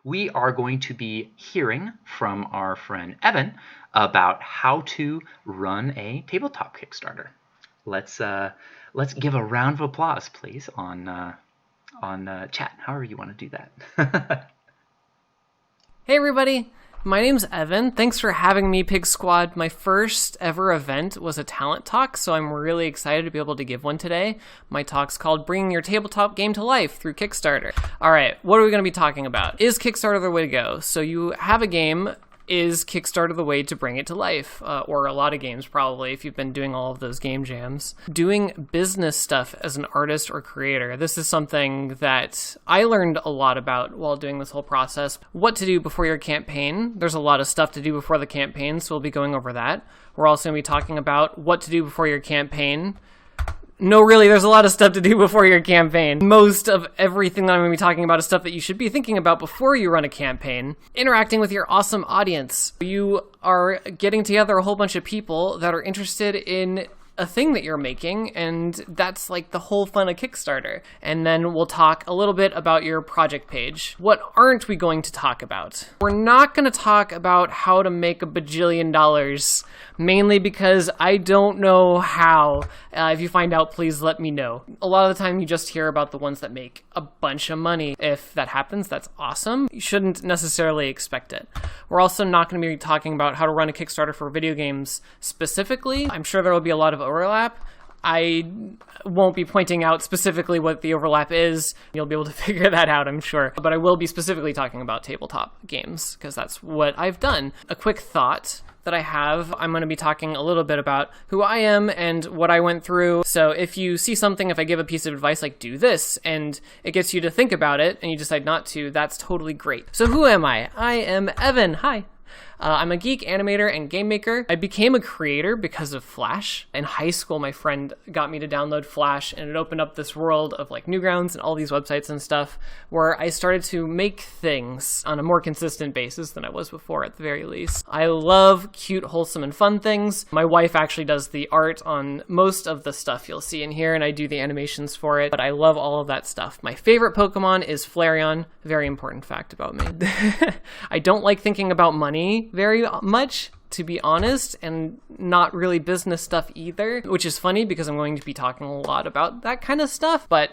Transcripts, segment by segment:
we are going to be hearing from our friend Evan about how to run a tabletop Kickstarter. Let's give a round of applause, please, on chat, however you want to do that. Hey everybody, my name's Evan. Thanks for having me, PIGSquad. My first ever event was a talent talk, so I'm really excited to be able to give one today. My talk's called Bringing Your Tabletop Game to Life Through Kickstarter. All right, what are we going to be talking about? Is Kickstarter the way to go? So you have a game. Is Kickstarter the way to bring it to life? Or a lot of games, probably, if you've been doing all of those game jams. Doing business stuff as an artist or creator. This is something that I learned a lot about while doing this whole process. What to do before your campaign. There's a lot of stuff to do before the campaign, so we'll be going over that. We're also going to be talking about what to do before your campaign. No, really, there's a lot of stuff to do before your campaign. Most of everything that I'm going to be talking about is stuff that you should be thinking about before you run a campaign. Interacting with your awesome audience. You are getting together a whole bunch of people that are interested in a thing that you're making, and that's like the whole fun of Kickstarter. And then we'll talk a little bit about your project page. What aren't we going to talk about? We're not going to talk about how to make $1 bajillion, mainly because I don't know how. If you find out, please let me know. A lot of the time you just hear about the ones that make a bunch of money. If that happens, that's awesome. You shouldn't necessarily expect it. We're also not going to be talking about how to run a Kickstarter for video games specifically. I'm sure there will be a lot of overlap. I won't be pointing out specifically what the overlap is. You'll be able to figure that out, I'm sure. But I will be specifically talking about tabletop games, because that's what I've done. A quick thought that I have, I'm going to be talking a little bit about who I am and what I went through. So if you see something, if I give a piece of advice like do this, and it gets you to think about it, and you decide not to, that's totally great. So who am I? I am Evan. Hi. I'm a geek, animator, and game maker. I became a creator because of Flash. In high school, my friend got me to download Flash, and it opened up this world of like Newgrounds and all these websites and stuff where I started to make things on a more consistent basis than I was before, at the very least. I love cute, wholesome, and fun things. My wife actually does the art on most of the stuff you'll see in here, and I do the animations for it, but I love all of that stuff. My favorite Pokemon is Flareon. Very important fact about me. I don't like thinking about money very much, to be honest, and not really business stuff either, which is funny because I'm going to be talking a lot about that kind of stuff, but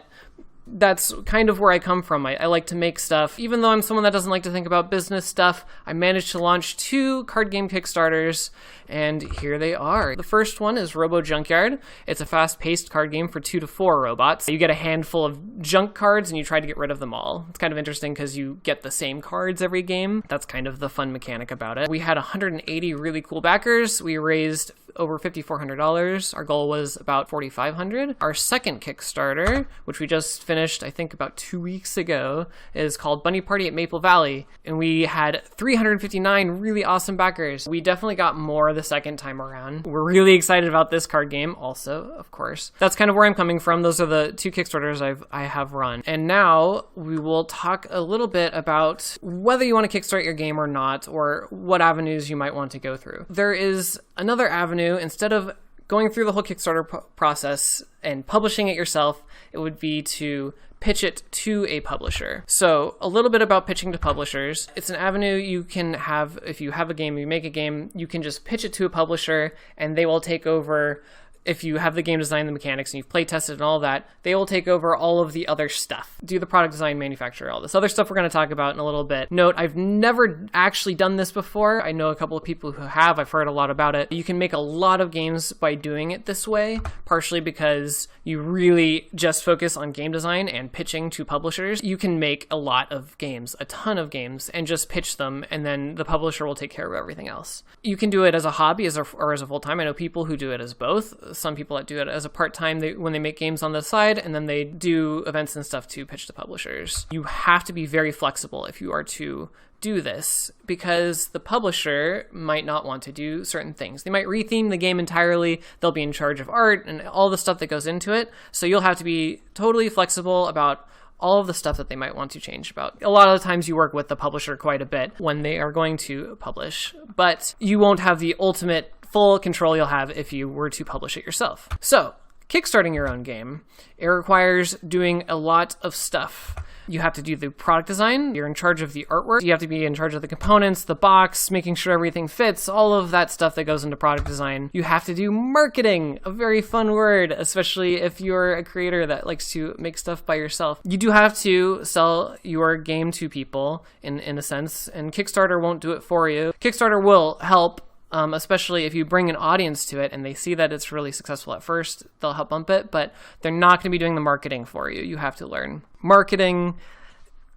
that's kind of where I come from. I like to make stuff. Even though I'm someone that doesn't like to think about business stuff, I managed to launch 2 card game Kickstarters, and here they are. The first one is Robo Junkyard. It's a fast-paced card game for 2 to 4 robots. You get a handful of junk cards, and you try to get rid of them all. It's kind of interesting because you get the same cards every game. That's kind of the fun mechanic about it. We had 180 really cool backers. We raised over $5,400. Our goal was about $4,500. Our second Kickstarter, which we just finished, I think about 2 weeks ago, is called Bunny Party at Maple Valley. And we had 359 really awesome backers. We definitely got more the second time around. We're really excited about this card game also, of course. That's kind of where I'm coming from. Those are the 2 Kickstarters I have run. And now we will talk a little bit about whether you want to kickstart your game or not, or what avenues you might want to go through. There is another avenue. Instead of going through the whole Kickstarter process and publishing it yourself, it would be to pitch it to a publisher. So a little bit about pitching to publishers. It's an avenue you can have. If you have a game, you make a game, you can just pitch it to a publisher and they will take over. If you have the game design, the mechanics, and you've play tested and all that, they will take over all of the other stuff. Do the product design, manufacture, all this other stuff we're going to talk about in a little bit. Note, I've never actually done this before. I know a couple of people who have. I've heard a lot about it. You can make a lot of games by doing it this way, partially because you really just focus on game design and pitching to publishers. You can make a lot of games, a ton of games, and just pitch them, and then the publisher will take care of everything else. You can do it as a hobby or as a full-time. I know people who do it as both. Some people that do it as a part-time when they make games on the side, and then they do events and stuff to pitch to publishers. You have to be very flexible if you are to do this, because the publisher might not want to do certain things. They might retheme the game entirely. They'll be in charge of art and all the stuff that goes into it. So you'll have to be totally flexible about all of the stuff that they might want to change about. A lot of the times you work with the publisher quite a bit when they are going to publish, but you won't have the ultimate full control you'll have if you were to publish it yourself. So kickstarting your own game, it requires doing a lot of stuff. You have to do the product design, you're in charge of the artwork, you have to be in charge of the components, the box, making sure everything fits, all of that stuff that goes into product design. You have to do marketing, a very fun word, especially if you're a creator that likes to make stuff by yourself. You do have to sell your game to people, in a sense, and Kickstarter won't do it for you. Kickstarter will help, especially if you bring an audience to it and they see that it's really successful at first, they'll help bump it, but they're not going to be doing the marketing for you. You have to learn marketing,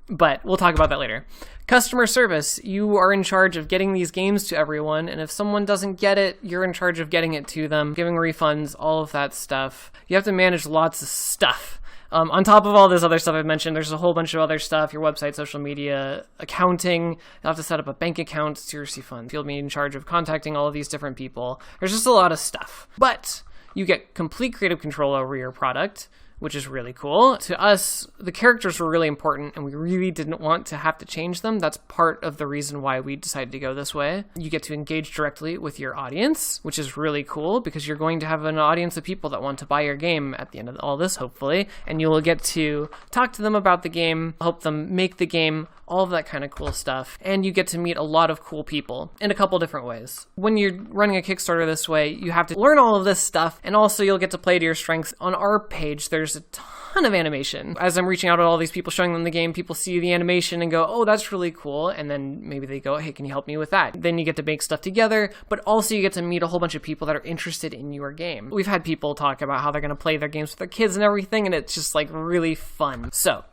but we'll talk about that later. Customer service. You are in charge of getting these games to everyone, and if someone doesn't get it, you're in charge of getting it to them, giving refunds, all of that stuff. You have to manage lots of stuff. On top of all this other stuff I've mentioned, there's a whole bunch of other stuff, your website, social media, accounting. You'll have to set up a bank account to receive funds. You'll be in charge of contacting all of these different people. There's just a lot of stuff. But you get complete creative control over your product, which is really cool. To us, the characters were really important, and we really didn't want to have to change them. That's part of the reason why we decided to go this way. You get to engage directly with your audience, which is really cool, because you're going to have an audience of people that want to buy your game at the end of all this, hopefully, and you will get to talk to them about the game, help them make the game, all of that kind of cool stuff. And you get to meet a lot of cool people in a couple different ways. When you're running a Kickstarter this way, you have to learn all of this stuff, and also you'll get to play to your strengths. On our page, there's a ton of animation. As I'm reaching out to all these people, showing them the game, people see the animation and go, oh, that's really cool. And then maybe they go, hey, can you help me with that? Then you get to make stuff together, but also you get to meet a whole bunch of people that are interested in your game. We've had people talk about how they're going to play their games with their kids and everything, and it's just like really fun. So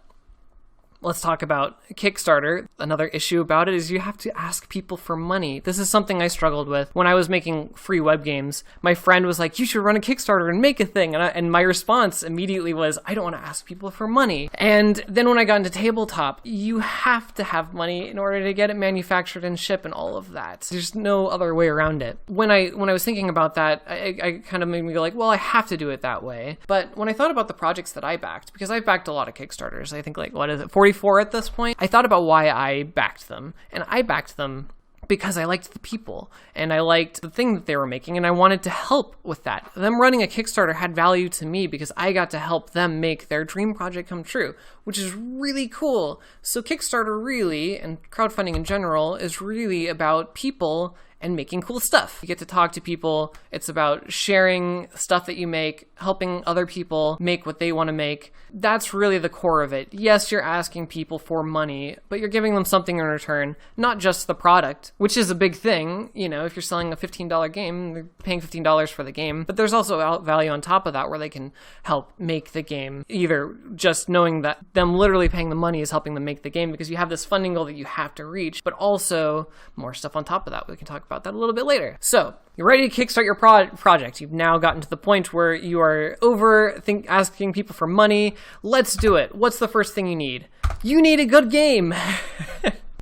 let's talk about Kickstarter. Another issue about it is you have to ask people for money. This is something I struggled with. When I was making free web games, my friend was like, you should run a Kickstarter and make a thing. And my response immediately was, I don't want to ask people for money. And then when I got into Tabletop, you have to have money in order to get it manufactured and shipped and all of that. There's no other way around it. When I was thinking about that, I kind of made me go like, well, I have to do it that way. But when I thought about the projects that I backed, because I've backed a lot of Kickstarters, I think like, 44 at this point, I thought about why I backed them. And I backed them because I liked the people and I liked the thing that they were making, and I wanted to help with that. Them running a Kickstarter had value to me because I got to help them make their dream project come true, which is really cool. So Kickstarter really, and crowdfunding in general, is really about people and making cool stuff. You get to talk to people. It's about sharing stuff that you make, helping other people make what they want to make. That's really the core of it. Yes, you're asking people for money, but you're giving them something in return, not just the product, which is a big thing. You know, if you're selling a $15 game, they're paying $15 for the game, but there's also value on top of that where they can help make the game. Either just knowing that them literally paying the money is helping them make the game because you have this funding goal that you have to reach, but also more stuff on top of that. We can talk about that a little bit later. So you're ready to kickstart your project. You've now gotten to the point where you are asking people for money. Let's do it. What's the first thing you need? You need a good game.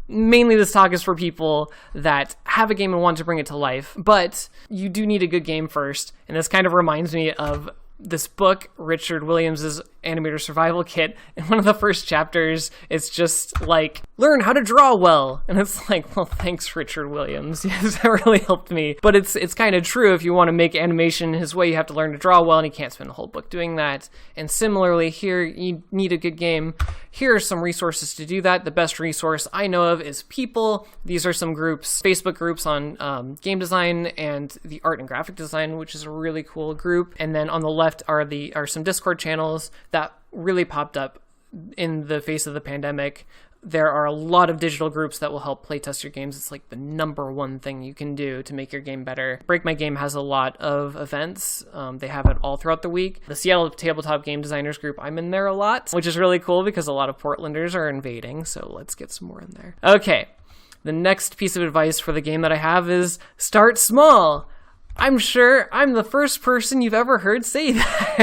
Mainly this talk is for people that have a game and want to bring it to life, but you do need a good game first. And this kind of reminds me of this book, Richard Williams' Animator Survival Kit. In one of the first chapters, it's just like, learn how to draw well. And it's like, well, thanks, Richard Williams. Yes, that really helped me. But it's kind of true. If you want to make animation his way, you have to learn to draw well, and you can't spend the whole book doing that. And similarly, here, you need a good game. Here are some resources to do that. The best resource I know of is People. These are some groups, Facebook groups on game design and the art and graphic design, which is a really cool group. And then on the left are some Discord channels that really popped up in the face of the pandemic. There are a lot of digital groups that will help playtest your games. It's like the number one thing you can do to make your game better. Break My Game has a lot of events. They have it all throughout the week. The Seattle Tabletop Game Designers group, I'm in there a lot, which is really cool because a lot of Portlanders are invading. So let's get some more in there. Okay. The next piece of advice for the game that I have is start small. I'm sure I'm the first person you've ever heard say that.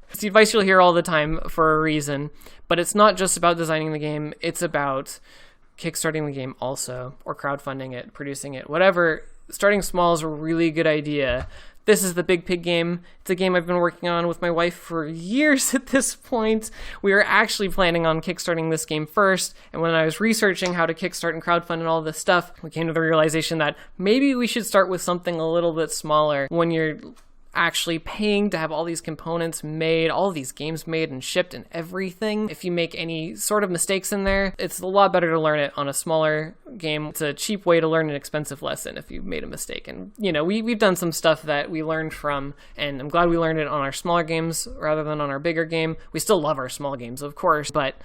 It's the advice you'll hear all the time for a reason, but it's not just about designing the game, it's about kickstarting the game also, or crowdfunding it, producing it, whatever. Starting small is a really good idea. This is the Big Pig game. It's a game I've been working on with my wife for years at this point. We were actually planning on kickstarting this game first, and when I was researching how to kickstart and crowdfund and all this stuff, we came to the realization that maybe we should start with something a little bit smaller. When you're actually paying to have all these components made, all these games made and shipped and everything. If you make any sort of mistakes in there, it's a lot better to learn it on a smaller game. It's a cheap way to learn an expensive lesson if you made a mistake. And, we've done some stuff that we learned from, and I'm glad we learned it on our smaller games rather than on our bigger game. We still love our small games, of course, but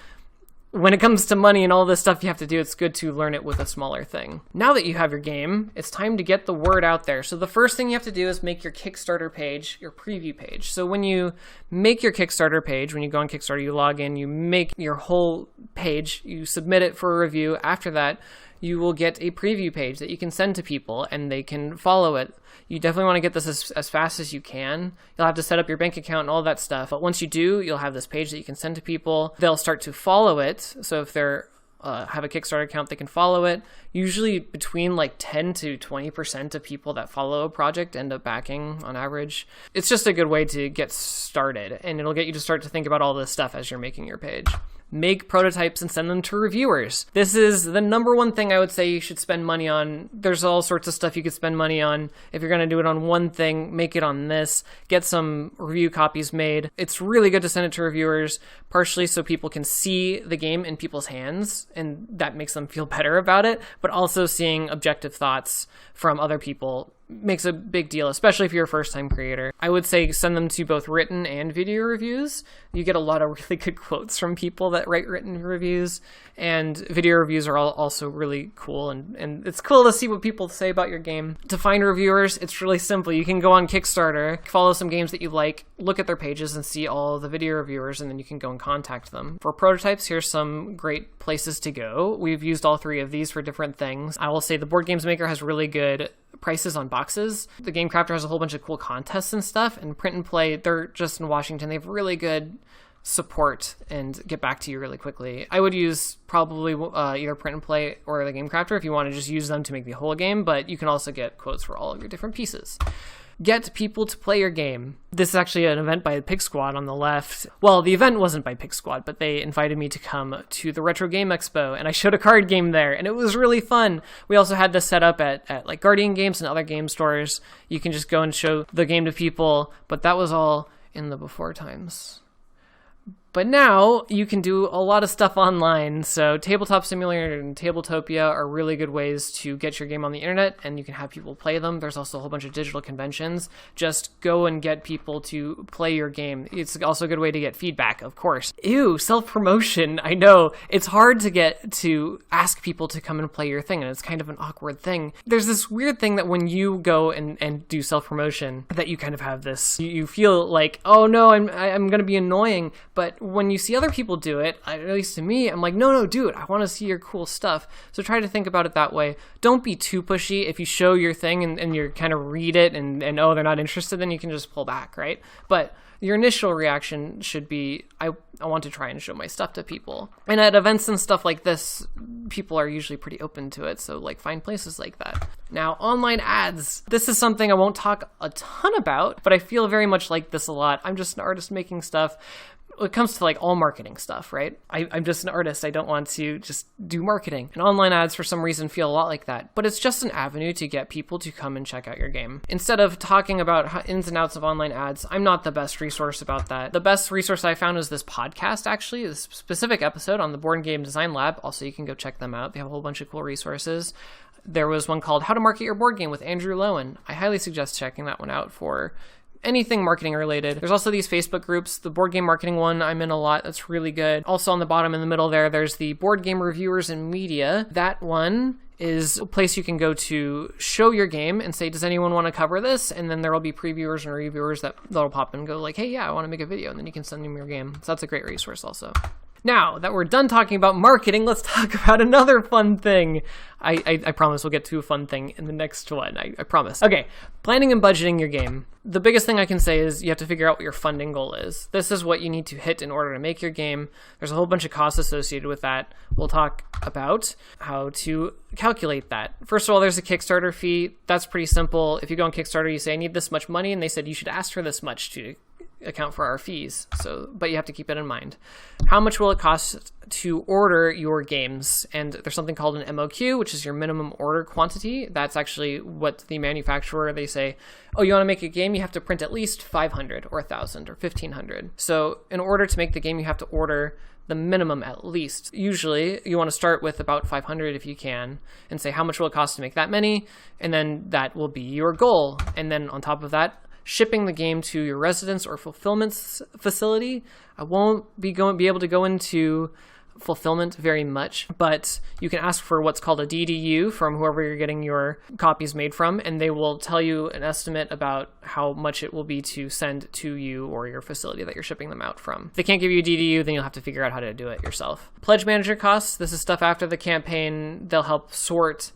when it comes to money and all this stuff you have to do, it's good to learn it with a smaller thing. Now that you have your game, it's time to get the word out there. So the first thing you have to do is make your Kickstarter page, your preview page. So when you make your Kickstarter page, when you go on Kickstarter, you log in, you make your whole page, you submit it for a review. After that, you will get a preview page that you can send to people and they can follow it. You definitely want to get this as fast as you can. You'll have to set up your bank account and all that stuff. But once you do, you'll have this page that you can send to people. They'll start to follow it. So if they're have a Kickstarter account, they can follow it. Usually between 10 to 20% of people that follow a project end up backing on average. It's just a good way to get started, and it'll get you to start to think about all this stuff as you're making your page. Make prototypes and send them to reviewers. This is the number one thing I would say you should spend money on. There's all sorts of stuff you could spend money on. If you're going to do it on one thing, make it on this. Get some review copies made. It's really good to send it to reviewers, partially so people can see the game in people's hands, and that makes them feel better about it, but also seeing objective thoughts from other people makes a big deal, especially if you're a first-time creator. I would say send them to both written and video reviews. You get a lot of really good quotes from people that write written reviews, and video reviews are also really cool, and it's cool to see what people say about your game. To find reviewers, it's really simple. You can go on Kickstarter, follow some games that you like, look at their pages and see all the video reviewers, and then you can go and contact them. For prototypes, here's some great places to go. We've used all three of these for different things. I will say the Board Games Maker has really good prices on boxes. The Game Crafter has a whole bunch of cool contests and stuff, and Print and Play, they're just in Washington. They have really good support and get back to you really quickly. I would use probably either Print and Play or the Game Crafter if you want to just use them to make the whole game, but you can also get quotes for all of your different pieces. Get people to play your game. This is actually an event by PIGSquad on the left. Well, the event wasn't by PIGSquad, but they invited me to come to the Retro Game Expo, and I showed a card game there, and it was really fun. We also had this set up at Guardian Games and other game stores. You can just go and show the game to people, but that was all in the before times. But now you can do a lot of stuff online. So Tabletop Simulator and Tabletopia are really good ways to get your game on the internet, and you can have people play them. There's also a whole bunch of digital conventions. Just go and get people to play your game. It's also a good way to get feedback, of course. Ew, self-promotion. I know. It's hard to ask people to come and play your thing, and it's kind of an awkward thing. There's this weird thing that when you go and do self-promotion, that you kind of have this, you feel like, oh no, I'm going to be annoying, but when you see other people do it, at least to me, I'm like, no, do it. I want to see your cool stuff. So try to think about it that way. Don't be too pushy. If you show your thing and you kind of read it and oh, they're not interested, then you can just pull back, right? But your initial reaction should be, I want to try and show my stuff to people. And at events and stuff like this, people are usually pretty open to it. So find places like that. Now, online ads. This is something I won't talk a ton about, but I feel very much like this a lot. I'm just an artist making stuff. When it comes to all marketing stuff, right? I'm just an artist. I don't want to just do marketing. And online ads, for some reason, feel a lot like that. But it's just an avenue to get people to come and check out your game. Instead of talking about ins and outs of online ads, I'm not the best resource about that. The best resource I found is this podcast, actually, this specific episode on the Board Game Design Lab. Also, you can go check them out. They have a whole bunch of cool resources. There was one called How to Market Your Board Game with Andrew Lowen. I highly suggest checking that one out for anything marketing related. There's also these Facebook groups. The board game marketing one I'm in a lot. That's really good. Also on the bottom in the middle there's the board game reviewers and media. That one is a place you can go to show your game and say, does anyone want to cover this? And then there will be previewers and reviewers that'll pop in and go hey, yeah, I want to make a video. And then you can send them your game. So that's a great resource also. Now that we're done talking about marketing, let's talk about another fun thing. I promise we'll get to a fun thing in the next one. I promise. Okay, planning and budgeting your game. The biggest thing I can say is you have to figure out what your funding goal is. This is what you need to hit in order to make your game. There's a whole bunch of costs associated with that. We'll talk about how to calculate that. First of all, there's a Kickstarter fee. That's pretty simple. If you go on Kickstarter, you say, I need this much money, and they said you should ask for this much to account for our fees. But you have to keep it in mind. How much will it cost to order your games? And there's something called an MOQ, which is your minimum order quantity. That's actually what the manufacturer, they say, oh, you want to make a game, you have to print at least 500 or 1,000 or 1,500. So in order to make the game, you have to order the minimum at least. Usually you want to start with about 500 if you can and say how much will it cost to make that many, and then that will be your goal. And then on top of that, shipping the game to your residence or fulfillment facility. I won't be able to go into fulfillment very much, but you can ask for what's called a DDU from whoever you're getting your copies made from, and they will tell you an estimate about how much it will be to send to you or your facility that you're shipping them out from. If they can't give you a DDU, then you'll have to figure out how to do it yourself. Pledge manager costs, this is stuff after the campaign. They'll help sort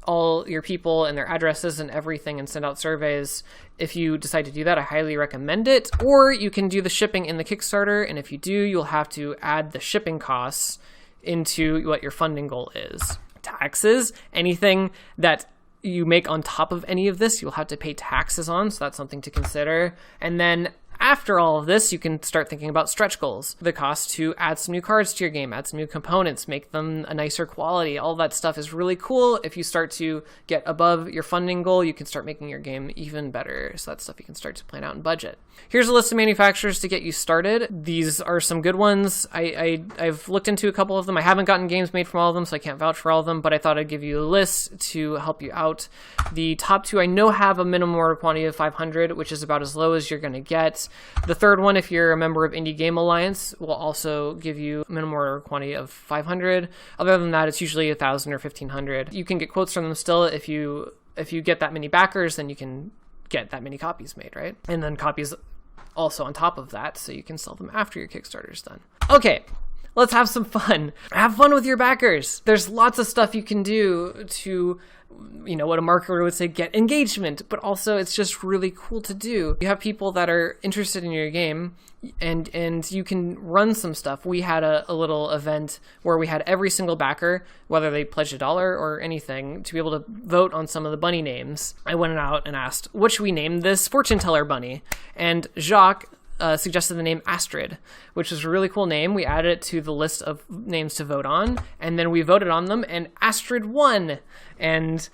all your people and their addresses and everything and send out surveys. If you decide to do that, I highly recommend it. Or you can do the shipping in the Kickstarter, and if you do, you'll have to add the shipping costs into what your funding goal is. Taxes, anything that you make on top of any of this, you'll have to pay taxes on, so that's something to consider. And then after all of this, you can start thinking about stretch goals. The cost to add some new cards to your game, add some new components, make them a nicer quality. All that stuff is really cool. If you start to get above your funding goal, you can start making your game even better. So that's stuff you can start to plan out and budget. Here's a list of manufacturers to get you started. These are some good ones. I've looked into a couple of them. I haven't gotten games made from all of them, so I can't vouch for all of them, but I thought I'd give you a list to help you out. The top two I know have a minimum order quantity of 500, which is about as low as you're going to get. The third one, if you're a member of Indie Game Alliance, will also give you a minimum order quantity of 500. Other than that, it's usually 1,000 or 1,500. You can get quotes from them still. If you get that many backers, then you can get that many copies made, right? And then copies also on top of that, so you can sell them after your Kickstarter's done. Okay, let's have some fun. Have fun with your backers. There's lots of stuff you can do to, what a marketer would say, get engagement, but also it's just really cool to do. You have people that are interested in your game, and you can run some stuff. We had a little event where we had every single backer, whether they pledged $1 or anything, to be able to vote on some of the bunny names. I went out and asked, what should we name this fortune teller bunny? And Jacques suggested the name Astrid, which is a really cool name. We added it to the list of names to vote on, and then we voted on them, and Astrid won. And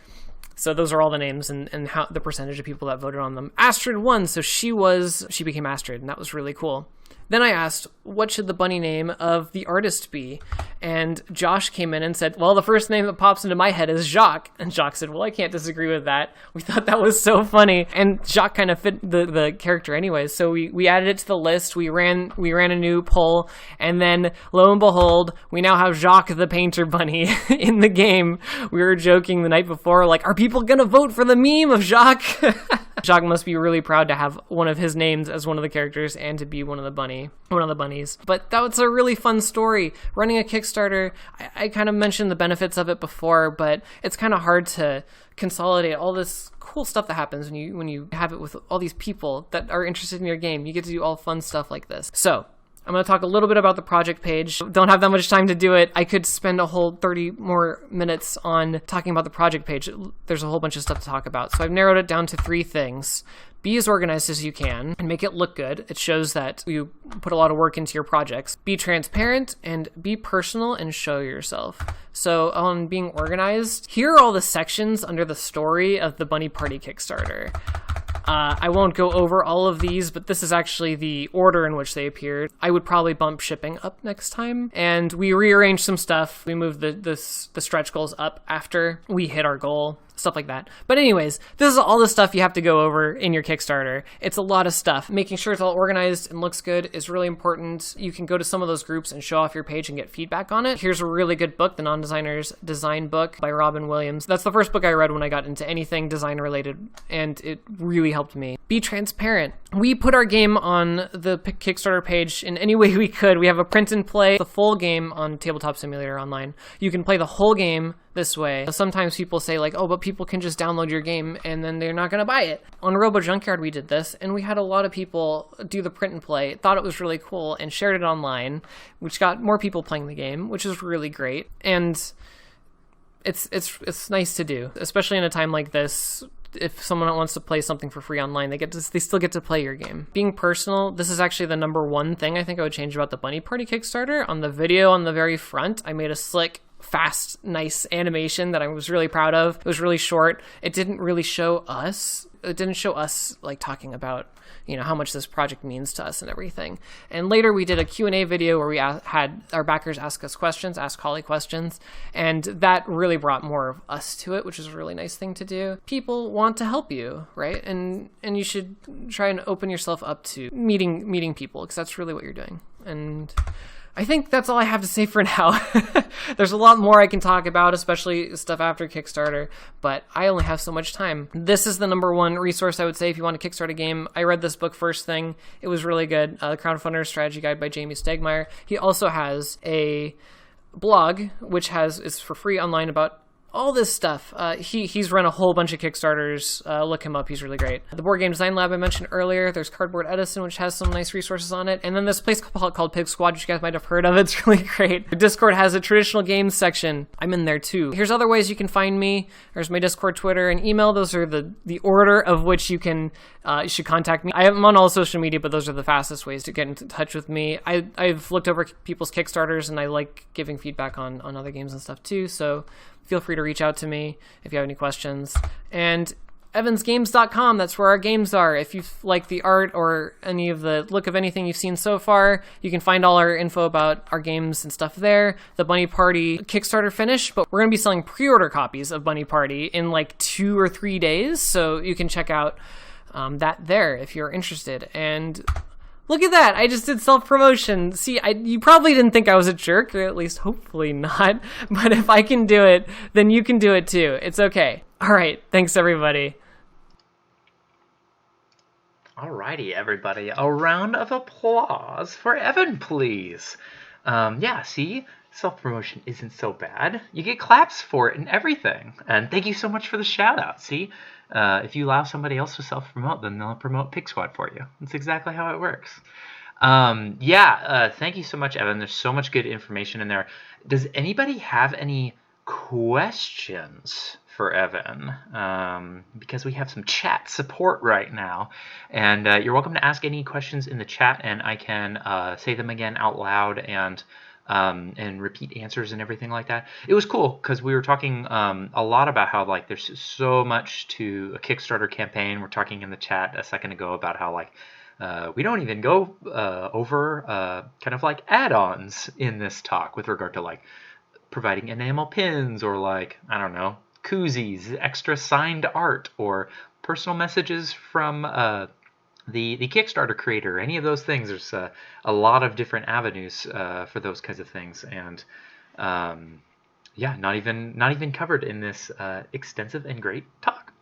so those are all the names and how the percentage of people that voted on them. Astrid won, so she became Astrid, and that was really cool. Then I asked, what should the bunny name of the artist be? And Josh came in and said, well, the first name that pops into my head is Jacques. And Jacques said, well, I can't disagree with that. We thought that was so funny. And Jacques kind of fit the character anyways. So we added it to the list. We ran a new poll. And then lo and behold, we now have Jacques the Painter bunny in the game. We were joking the night before, like, are people going to vote for the meme of Jacques? Jacques must be really proud to have one of his names as one of the characters and to be one of the bunnies. But that was a really fun story. Running a Kickstarter, I kind of mentioned the benefits of it before, but it's kind of hard to consolidate all this cool stuff that happens when you have it with all these people that are interested in your game. You get to do all fun stuff like this. So I'm going to talk a little bit about the project page. Don't have that much time to do it. I could spend a whole 30 more minutes on talking about the project page. There's a whole bunch of stuff to talk about. So I've narrowed it down to 3 things. Be as organized as you can and make it look good. It shows that you put a lot of work into your projects. Be transparent and be personal and show yourself. So on being organized, here are all the sections under the story of the Bunny Party Kickstarter. I won't go over all of these, but this is actually the order in which they appeared. I would probably bump shipping up next time. And we rearranged some stuff. We moved the stretch goals up after we hit our goal. Stuff like that. But anyways, this is all the stuff you have to go over in your Kickstarter. It's a lot of stuff. Making sure it's all organized and looks good is really important. You can go to some of those groups and show off your page and get feedback on it. Here's a really good book, The Non-Designer's Design Book by Robin Williams. That's the first book I read when I got into anything design related, and it really helped me. Be transparent. We put our game on the Kickstarter page in any way we could. We have a print and play, the full game on Tabletop Simulator Online. You can play the whole game this way. Sometimes people say like, oh, but people can just download your game and then they're not going to buy it. On Robo Junkyard, we did this, and we had a lot of people do the print and play, thought it was really cool, and shared it online, which got more people playing the game, which is really great. And it's nice to do, especially in a time like this. if someone wants to play something for free online, they still get to play your game. Being personal, this is actually the number one thing I think I would change about the Bunny Party Kickstarter. On the video on the very front, I made a slick, fast, nice animation that I was really proud of. It was really short. It didn't really show us. It didn't show us like talking about, how much this project means to us and everything. And later we did a Q&A video where we had our backers ask us questions, ask Holly questions, and that really brought more of us to it, which is a really nice thing to do. People want to help you, right? And you should try and open yourself up to meeting people, because that's really what you're doing. And I think that's all I have to say for now. There's a lot more I can talk about, especially stuff after Kickstarter, but I only have so much time. This is the number one resource I would say if you want to kickstart a game. I read this book first thing. It was really good. The Crowdfunder's Strategy Guide by Jamie Stegmaier. He also has a blog, which is for free online about all this stuff. He's run a whole bunch of Kickstarters. Look him up. He's really great. The Board Game Design Lab I mentioned earlier. There's Cardboard Edison, which has some nice resources on it. And then this place called PIGSquad, which you guys might have heard of. It's really great. Discord has a traditional games section. I'm in there too. Here's other ways you can find me. There's my Discord, Twitter, and email. Those are the order of which you should contact me. I'm on all social media, but those are the fastest ways to get in touch with me. I've looked over people's Kickstarters, and I like giving feedback on other games and stuff too. So feel free to reach out to me if you have any questions. And evansgames.com, that's where our games are. If you like the art or any of the look of anything you've seen so far, you can find all our info about our games and stuff there. The Bunny Party Kickstarter finished, but we're going to be selling pre-order copies of Bunny Party in like 2 or 3 days, so you can check out that there if you're interested. And look at that. I just did self-promotion. See, you probably didn't think I was a jerk, or at least hopefully not. But if I can do it, then you can do it too. It's okay. All right. Thanks, everybody. Alrighty, everybody. A round of applause for Evan, please. See? Self-promotion isn't so bad. You get claps for it and everything. And thank you so much for the shout-out. See? If you allow somebody else to self-promote, then they'll promote PIGSquad for you. That's exactly how it works. Thank you so much, Evan. There's so much good information in there. Does anybody have any questions for Evan? Because we have some chat support right now. And you're welcome to ask any questions in the chat, and I can say them again out loud and repeat answers and everything like that. It was cool because we were talking a lot about how like there's so much to a Kickstarter campaign. We're talking in the chat a second ago about how like we don't even go over kind of like add-ons in this talk with regard to like providing enamel pins or like, I don't know, koozies, extra signed art, or personal messages from the Kickstarter creator, any of those things. There's a lot of different avenues for those kinds of things, and not even covered in this extensive and great talk.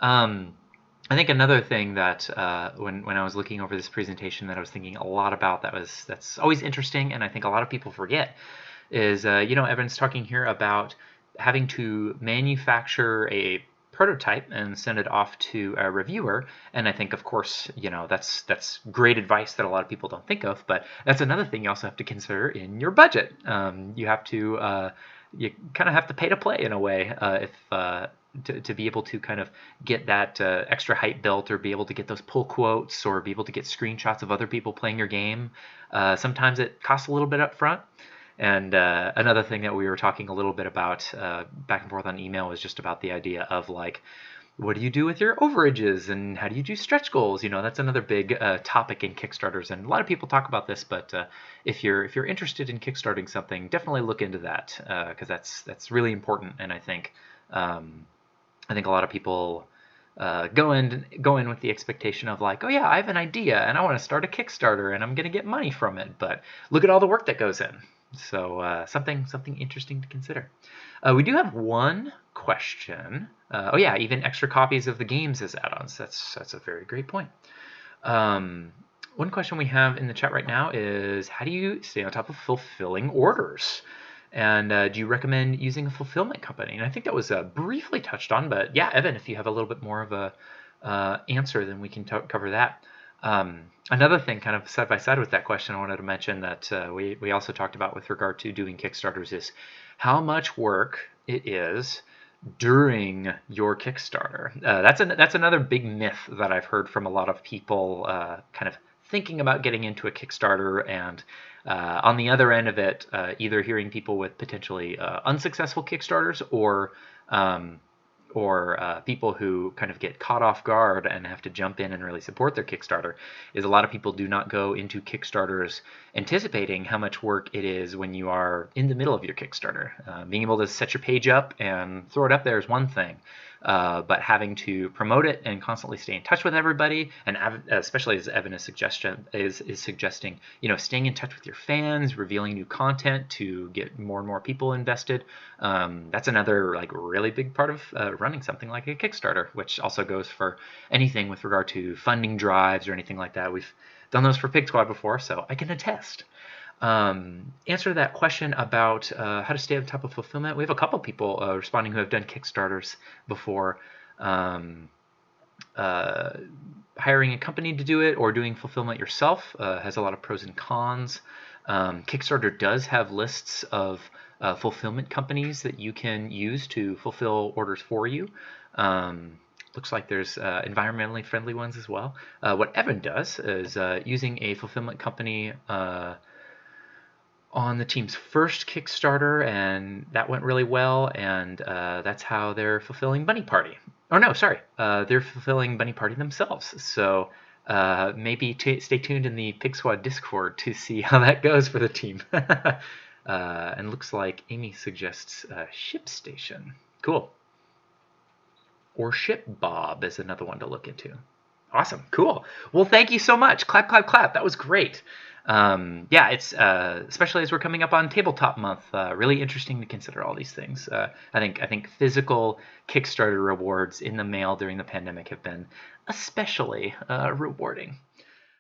I think another thing that when I was looking over this presentation that I was thinking a lot about that's always interesting, and I think a lot of people forget, is Evan's talking here about having to manufacture a prototype and send it off to a reviewer. And I think, of course, that's great advice that a lot of people don't think of, but that's another thing you also have to consider in your budget. You have to you kind of have to pay to play in a way to be able to kind of get that extra hype built, or be able to get those pull quotes, or be able to get screenshots of other people playing your game. Sometimes it costs a little bit up front. And another thing that we were talking a little bit about back and forth on email was just about the idea of like, what do you do with your overages, and how do you do stretch goals? That's another big topic in Kickstarters, and a lot of people talk about this. But if you're interested in kickstarting something, definitely look into that, because that's really important. And I think a lot of people go in with the expectation of like, oh yeah, I have an idea and I want to start a Kickstarter and I'm going to get money from it, but look at all the work that goes in. So something interesting to consider. We do have one question. Even extra copies of the games as add-ons. That's a very great point. One question we have in the chat right now is, how do you stay on top of fulfilling orders? And do you recommend using a fulfillment company? And I think that was briefly touched on, but yeah, Evan, if you have a little bit more of a answer, then we can cover that. Another thing kind of side by side with that question I wanted to mention that we also talked about with regard to doing Kickstarters is how much work it is during your Kickstarter. That's another big myth that I've heard from a lot of people kind of thinking about getting into a Kickstarter, and on the other end of it, either hearing people with potentially unsuccessful Kickstarters or people who kind of get caught off guard and have to jump in and really support their Kickstarter, is a lot of people do not go into Kickstarters anticipating how much work it is when you are in the middle of your Kickstarter. Being able to set your page up and throw it up there is one thing, but having to promote it and constantly stay in touch with everybody, and especially as Evan is suggesting, staying in touch with your fans, revealing new content to get more and more people invested. That's another really big part of running something like a Kickstarter, which also goes for anything with regard to funding drives or anything like that. We've done those for PIGSquad before, so I can attest. Answer to that question about how to stay on top of fulfillment. We have a couple people responding who have done Kickstarters before. Hiring a company to do it or doing fulfillment yourself has a lot of pros and cons. Kickstarter does have lists of fulfillment companies that you can use to fulfill orders for you. Looks like there's environmentally friendly ones as well. What Evan does is using a fulfillment company on the team's first Kickstarter, and that went really well, and that's how they're fulfilling Bunny Party. Oh no, sorry, they're fulfilling Bunny Party themselves. So maybe stay tuned in the PIGSquad Discord to see how that goes for the team. And looks like Amy suggests ShipStation. Cool. Or ShipBob is another one to look into. Awesome, cool. Well, thank you so much. Clap, clap, clap. That was great. It's especially as we're coming up on Tabletop Month, really interesting to consider all these things. I think physical Kickstarter rewards in the mail during the pandemic have been especially rewarding.